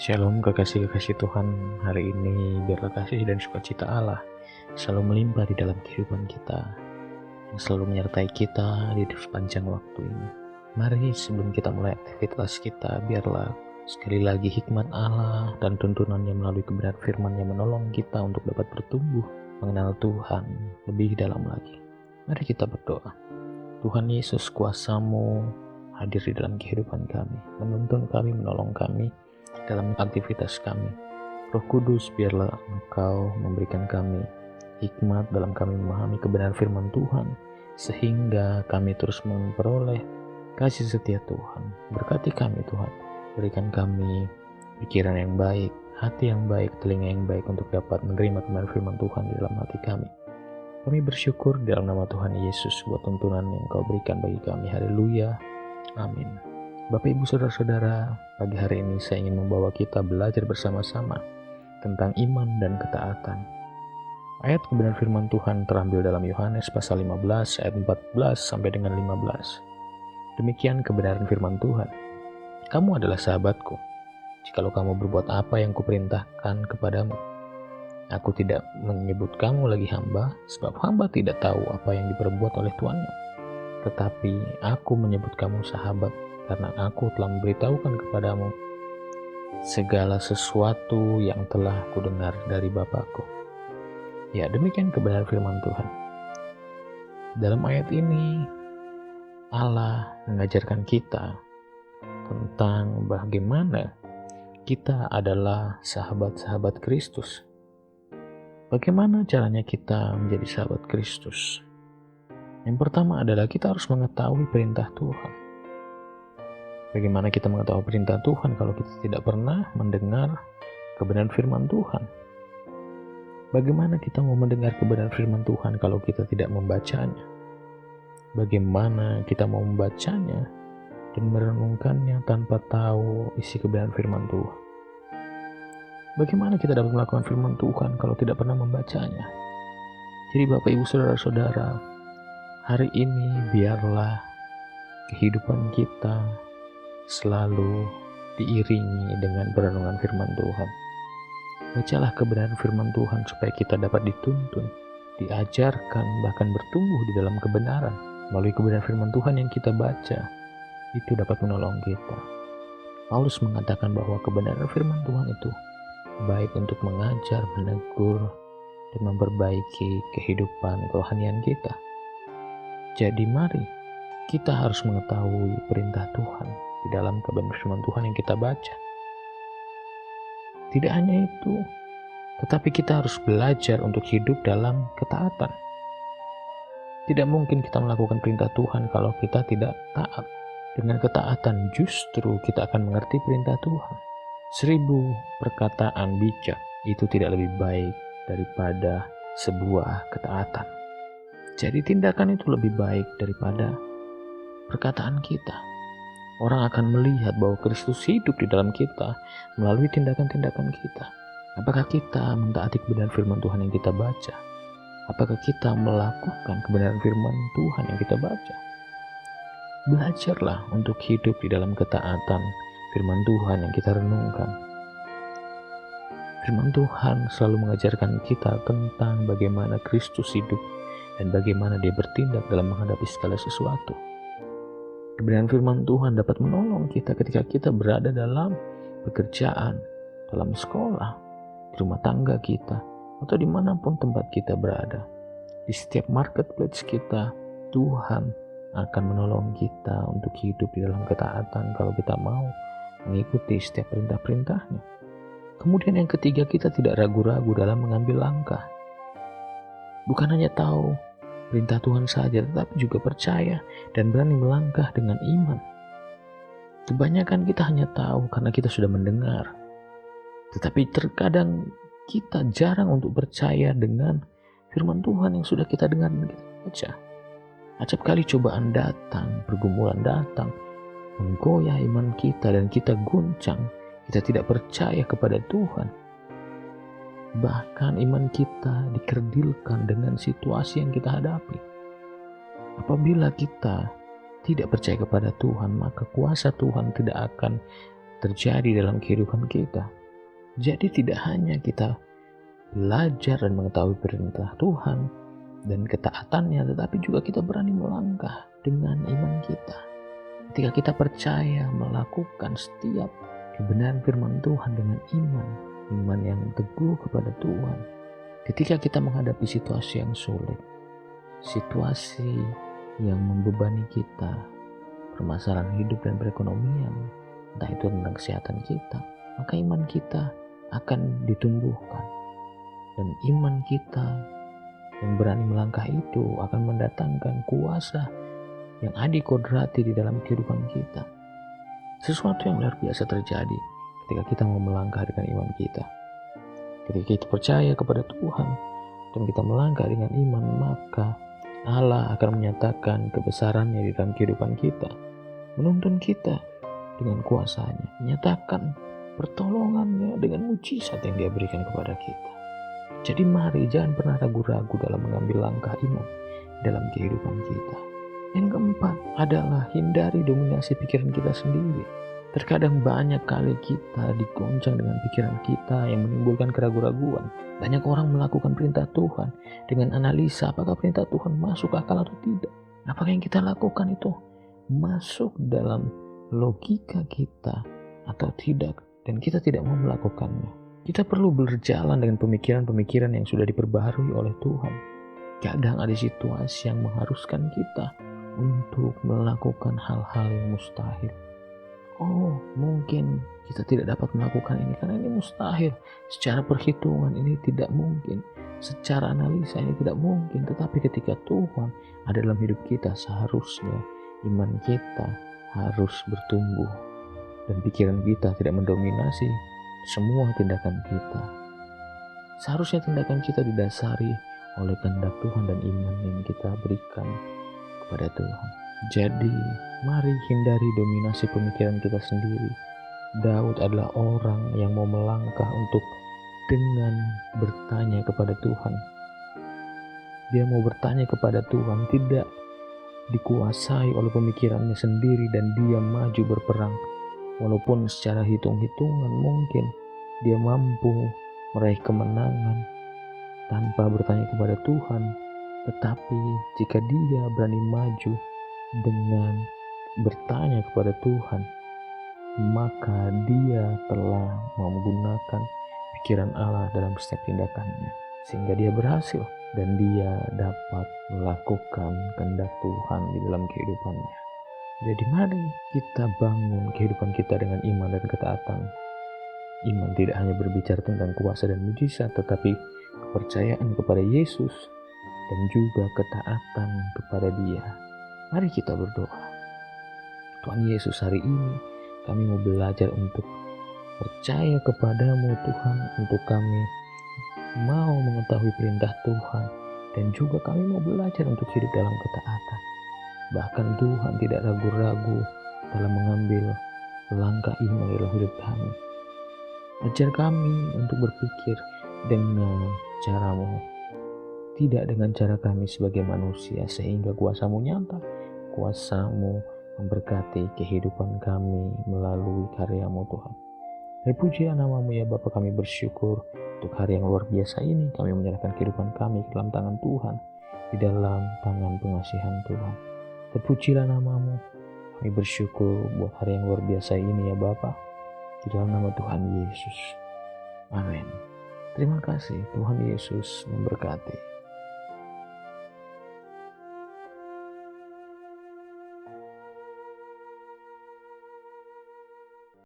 Shalom kekasih-kekasih Tuhan, hari ini biarlah kasih dan sukacita Allah selalu melimpah di dalam kehidupan kita, yang selalu menyertai kita di sepanjang waktu ini. Mari sebelum kita mulai aktivitas kita, biarlah sekali lagi hikmat Allah dan tuntunannya melalui kebenaran firman-Nya menolong kita untuk dapat bertumbuh, mengenal Tuhan lebih dalam lagi. Mari kita berdoa. Tuhan Yesus, kuasa-Mu hadir di dalam kehidupan kami, menuntun kami, menolong kami dalam aktivitas kami. Roh Kudus, biarlah Engkau memberikan kami hikmat dalam kami memahami kebenaran firman Tuhan, sehingga kami terus memperoleh kasih setia Tuhan. Berkati kami Tuhan, berikan kami pikiran yang baik, hati yang baik, telinga yang baik untuk dapat menerima kebenaran firman Tuhan di dalam hati kami. Kami bersyukur di dalam nama Tuhan Yesus buat tuntunan yang Kau berikan bagi kami. Haleluya, amin. Bapak, Ibu, Saudara-saudara, pagi hari ini saya ingin membawa kita belajar bersama-sama tentang iman dan ketaatan. Ayat kebenaran firman Tuhan terambil dalam Yohanes pasal 15 ayat 14 sampai dengan 15. Demikian kebenaran firman Tuhan. Kamu adalah sahabatku, jikalau kamu berbuat apa yang kuperintahkan kepadamu. Aku tidak menyebut kamu lagi hamba, sebab hamba tidak tahu apa yang diperbuat oleh tuannya. Tetapi aku menyebut kamu sahabat, karena aku telah memberitahukan kepadamu segala sesuatu yang telah kudengar dari Bapakku. Ya, demikian kebenaran firman Tuhan. Dalam ayat ini, Allah mengajarkan kita tentang bagaimana kita adalah sahabat-sahabat Kristus. Bagaimana caranya kita menjadi sahabat Kristus? Yang pertama adalah kita harus mengetahui perintah Tuhan. Bagaimana kita mengetahui perintah Tuhan kalau kita tidak pernah mendengar kebenaran firman Tuhan? Bagaimana kita mau mendengar kebenaran firman Tuhan kalau kita tidak membacanya? Bagaimana kita mau membacanya dan merenungkannya tanpa tahu isi kebenaran firman Tuhan? Bagaimana kita dapat melakukan firman Tuhan kalau tidak pernah membacanya? Jadi Bapak, Ibu, Saudara-saudara, hari ini biarlah kehidupan kita selalu diiringi dengan perenungan firman Tuhan. Bacalah kebenaran firman Tuhan supaya kita dapat dituntun, diajarkan, bahkan bertumbuh di dalam kebenaran. Melalui kebenaran firman Tuhan yang kita baca, itu dapat menolong kita. Paulus mengatakan bahwa kebenaran firman Tuhan itu baik untuk mengajar, menegur, dan memperbaiki kehidupan kerohanian kita. Jadi mari kita harus mengetahui perintah Tuhan di dalam kebenaran firman Tuhan yang kita baca. Tidak hanya itu, tetapi kita harus belajar untuk hidup dalam ketaatan. Tidak mungkin kita melakukan perintah Tuhan kalau kita tidak taat. Dengan ketaatan justru kita akan mengerti perintah Tuhan. 1000 perkataan bijak itu tidak lebih baik daripada sebuah ketaatan. Jadi tindakan itu lebih baik daripada perkataan kita. Orang akan melihat bahwa Kristus hidup di dalam kita melalui tindakan-tindakan kita. Apakah kita mentaati kebenaran firman Tuhan yang kita baca? Apakah kita melakukan kebenaran firman Tuhan yang kita baca? Belajarlah untuk hidup di dalam ketaatan firman Tuhan yang kita renungkan. Firman Tuhan selalu mengajarkan kita tentang bagaimana Kristus hidup dan bagaimana Dia bertindak dalam menghadapi segala sesuatu. Kebenaran firman Tuhan dapat menolong kita ketika kita berada dalam pekerjaan, dalam sekolah, di rumah tangga kita, atau dimanapun tempat kita berada. Di setiap marketplace kita, Tuhan akan menolong kita untuk hidup di dalam ketaatan kalau kita mau mengikuti setiap perintah-perintahnya. Kemudian yang ketiga, kita tidak ragu-ragu dalam mengambil langkah. Bukan hanya tahu perintah Tuhan saja, tetapi juga percaya dan berani melangkah dengan iman. Kebanyakan kita hanya tahu karena kita sudah mendengar. Tetapi terkadang kita jarang untuk percaya dengan firman Tuhan yang sudah kita dengar dan kita baca. Acap kali cobaan datang, pergumulan datang, menggoyah iman kita dan kita guncang, kita tidak percaya kepada Tuhan. Bahkan iman kita dikerdilkan dengan situasi yang kita hadapi. Apabila kita tidak percaya kepada Tuhan, maka kuasa Tuhan tidak akan terjadi dalam kehidupan kita. Jadi tidak hanya kita belajar dan mengetahui perintah Tuhan dan ketaatannya, tetapi juga kita berani melangkah dengan iman kita. Ketika kita percaya melakukan setiap kebenaran firman Tuhan dengan iman yang teguh kepada Tuhan. Ketika kita menghadapi situasi yang sulit, situasi yang membebani kita, permasalahan hidup dan perekonomian, entah itu tentang kesehatan kita, maka iman kita akan ditumbuhkan. Dan iman kita yang berani melangkah itu akan mendatangkan kuasa yang adikodrati di dalam kehidupan kita. Sesuatu yang luar biasa terjadi ketika kita mau melangkah dengan iman kita. Ketika kita percaya kepada Tuhan dan kita melangkah dengan iman, maka Allah akan menyatakan kebesarannya di dalam kehidupan kita, menuntun kita dengan kuasanya, menyatakan pertolongannya dengan mujizat yang Dia berikan kepada kita. Jadi mari jangan pernah ragu-ragu dalam mengambil langkah iman dalam kehidupan kita. Yang keempat adalah hindari dominasi pikiran kita sendiri. Terkadang banyak kali kita digoncang dengan pikiran kita yang menimbulkan keraguan-raguan. Banyak orang melakukan perintah Tuhan dengan analisa apakah perintah Tuhan masuk akal atau tidak. Apakah yang kita lakukan itu masuk dalam logika kita atau tidak, dan kita tidak mau melakukannya. Kita perlu berjalan dengan pemikiran-pemikiran yang sudah diperbaharui oleh Tuhan. Kadang ada situasi yang mengharuskan kita untuk melakukan hal-hal yang mustahil. Oh, mungkin kita tidak dapat melakukan ini karena ini mustahil. Secara perhitungan ini tidak mungkin. Secara analisa ini tidak mungkin. Tetapi ketika Tuhan ada dalam hidup kita, seharusnya iman kita harus bertumbuh. Dan pikiran kita tidak mendominasi semua tindakan kita. Seharusnya tindakan kita didasari oleh kehendak Tuhan dan iman yang kita berikan kepada Tuhan. Jadi, mari hindari dominasi pemikiran kita sendiri. Daud adalah orang yang mau melangkah untuk dengan bertanya kepada Tuhan. Dia mau bertanya kepada Tuhan, tidak dikuasai oleh pemikirannya sendiri, dan dia maju berperang. Walaupun secara hitung-hitungan mungkin dia mampu meraih kemenangan tanpa bertanya kepada Tuhan, tetapi jika dia berani maju dengan bertanya kepada Tuhan, maka dia telah menggunakan pikiran Allah dalam setiap tindakannya, sehingga dia berhasil dan dia dapat melakukan kehendak Tuhan di dalam kehidupannya. Jadi mari kita bangun kehidupan kita dengan iman dan ketaatan. Iman tidak hanya berbicara tentang kuasa dan mujizat, tetapi kepercayaan kepada Yesus dan juga ketaatan kepada Dia. Mari kita berdoa. Tuhan Yesus, hari ini kami mau belajar untuk percaya kepadamu Tuhan, untuk kami mau mengetahui perintah Tuhan, dan juga kami mau belajar untuk hidup dalam ketaatan. Bahkan Tuhan tidak ragu-ragu dalam mengambil langkah iman dalam hidup kami. Ajar kami untuk berpikir dengan cara-Mu, tidak dengan cara kami sebagai manusia, sehingga kuasa-Mu nyata, kuasa-Mu memberkati kehidupan kami melalui karya-Mu Tuhan. Terpujilah nama-Mu ya Bapa, kami bersyukur untuk hari yang luar biasa ini. Kami menyerahkan kehidupan kami ke dalam tangan Tuhan, di dalam tangan pengasihan Tuhan. Terpujilah nama-Mu, kami bersyukur buat hari yang luar biasa ini ya Bapa, di dalam nama Tuhan Yesus. Amin. Terima kasih, Tuhan Yesus memberkati.